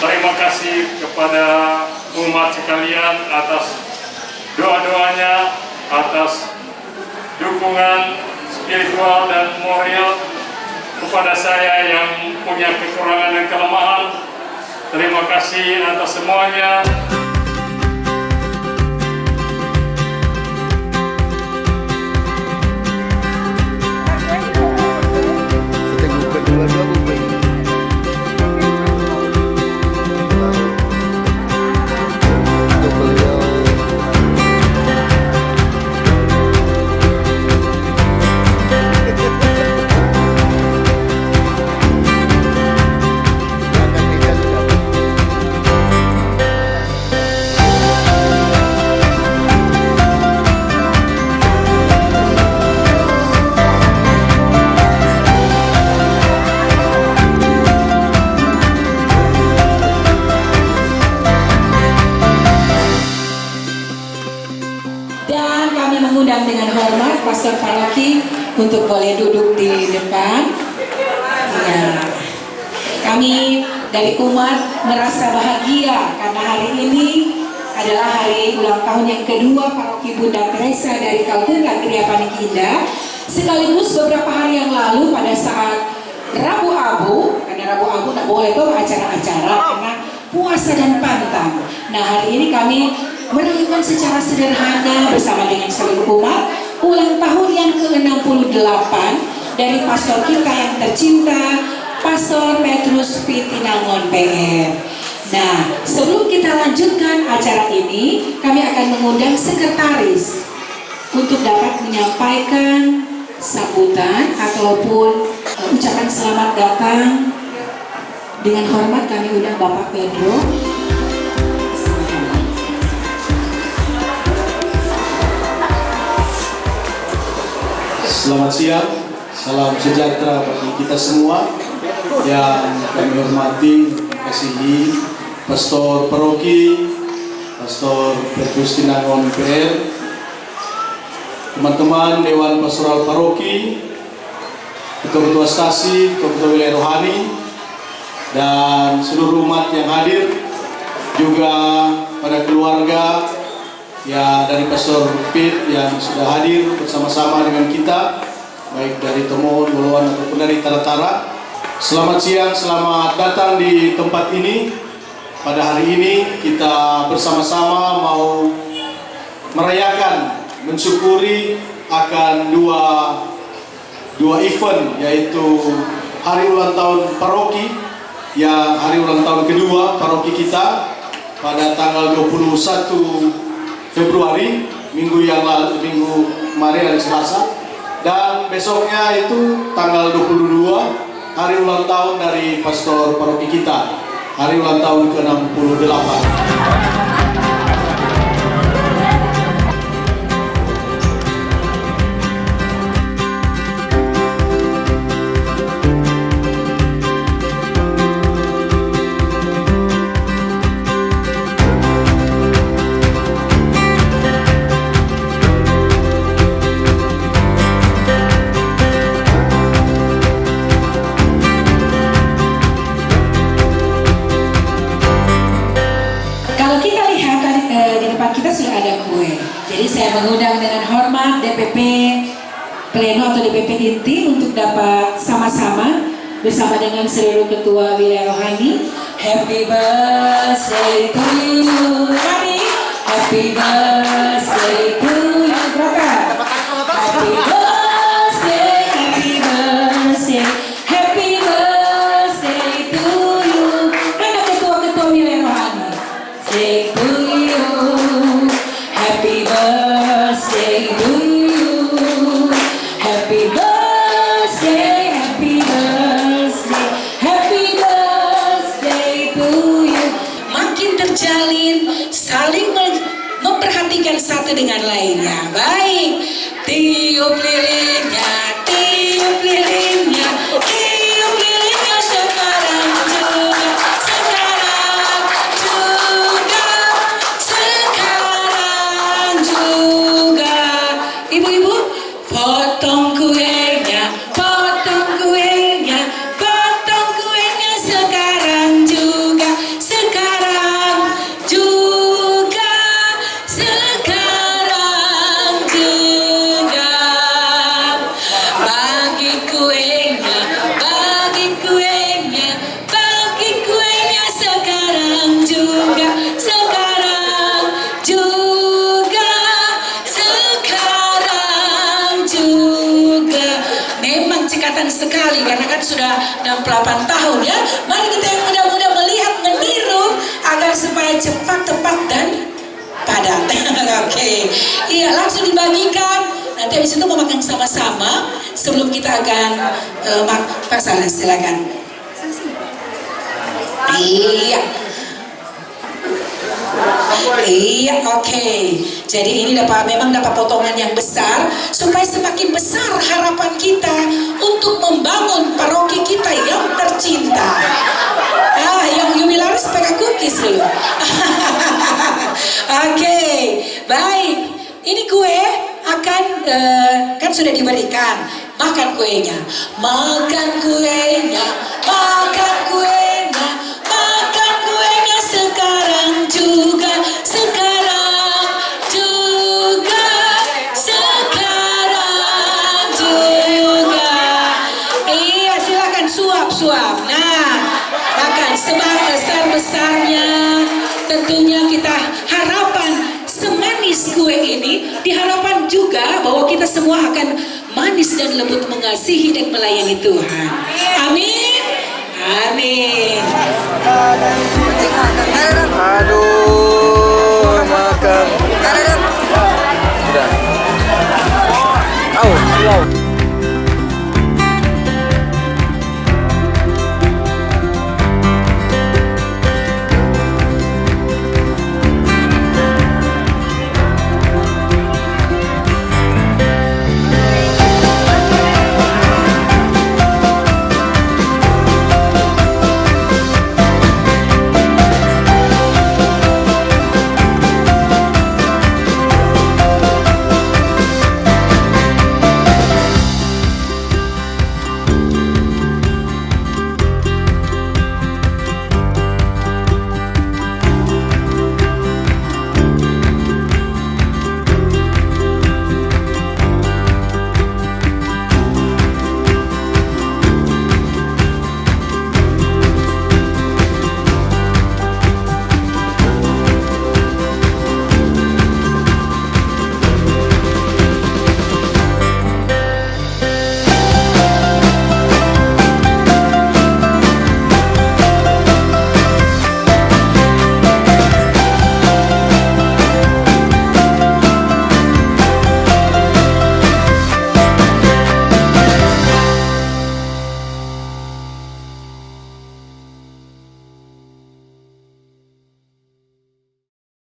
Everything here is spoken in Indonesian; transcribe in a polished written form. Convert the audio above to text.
Terima kasih kepada umat sekalian atas doa-doanya, atas dukungan spiritual dan moral kepada saya yang punya kekurangan dan kelemahan. Terima kasih atas semuanya. Mengundang dengan hormat Pastor Paroki untuk boleh duduk di depan. Ya. Kami dari umat merasa bahagia karena hari ini adalah hari ulang tahun yang kedua Paroki Bunda Teresa dari Kaltengah Kriya Panik Indah. Sekaligus beberapa hari yang lalu pada saat Rabu Abu, karena Rabu Abu tidak boleh tuh acara-acara karena puasa dan pantang. Nah hari ini kami merayakan secara sederhana bersama dengan seluruh umat ulang tahun yang ke-68 dari pastor kita yang tercinta, Pastor Petrus Pitinangon PR. Nah, sebelum kita lanjutkan acara ini, kami akan mengundang sekretaris untuk dapat menyampaikan sambutan ataupun ucapan selamat datang. Dengan hormat kami undang Bapak Pedro. Selamat siang, salam sejahtera bagi kita semua yang kami hormati, kasihi Pastor Paroki, Pastor Petrus Pitinangon PR, teman-teman Dewan Pastoral Paroki, ketua-ketua stasi, ketua wilayah rohani, dan seluruh umat yang hadir, juga pada keluarga ya dari Pastor Pit yang sudah hadir bersama-sama dengan kita, baik dari Tomohon, Boloan ataupun dari Taratara. Selamat siang, selamat datang di tempat ini. Pada hari ini kita bersama-sama mau merayakan, mensyukuri akan dua event, yaitu hari ulang tahun paroki, yang hari ulang tahun kedua paroki kita pada tanggal 21 Februari, minggu kemarin hari Selasa, dan besoknya itu tanggal 22 hari ulang tahun dari Pastor Paroki kita, hari ulang tahun ke-68. Jadi saya mengundang dengan hormat DPP Pleno atau DPP Inti untuk dapat sama-sama bersama dengan seluruh ketua wilayah rohani. Happy birthday to you, Rani. Happy birthday to you, Raka. Happy birthday, happy birthday, happy birthday to you. Mana ketua-ketua wilayah rohani? Say to you. Happy birthday to you. Happy birthday, happy birthday, happy birthday to you. Makin terjalin, saling memperhatikan satu dengan lainnya. Baik, tiup lilinnya, tiup lilinnya, tiup lilinnya sekarang juga, sekarang juga, sekarang juga. Ibu-ibu, potong kuenya, potong kuenya, potong kuenya sekarang juga, sekarang kelihatan sekali karena kan sudah 68 tahun ya. Mari kita yang muda-muda melihat, meniru agar supaya cepat, tepat dan padat. Oke. Iya, langsung dibagikan. Nanti habis itu mau makan sama-sama sebelum kita akan Pak Saleh, silakan. Iya. Iya, oke. Jadi ini memang dapat potongan yang besar supaya semakin besar harapan kita untuk membangun paroki kita yang tercinta. Yang jubilaris pakai cookies loh. Oke, baik. Ini kue akan kan sudah diberikan. Makan kuenya, makan kuenya, makan kuenya, makan kuenya sekarang juga, sekarang juga, sekarang juga. Iya, silakan suap-suap. Nah, makan sebesar-besarnya. Tentunya kita harapan semanis kue ini, diharapkan juga bahwa kita semua akan manis dan lembut mengasihi dan melayani Tuhan. Amin. Amin. Aduh, makan.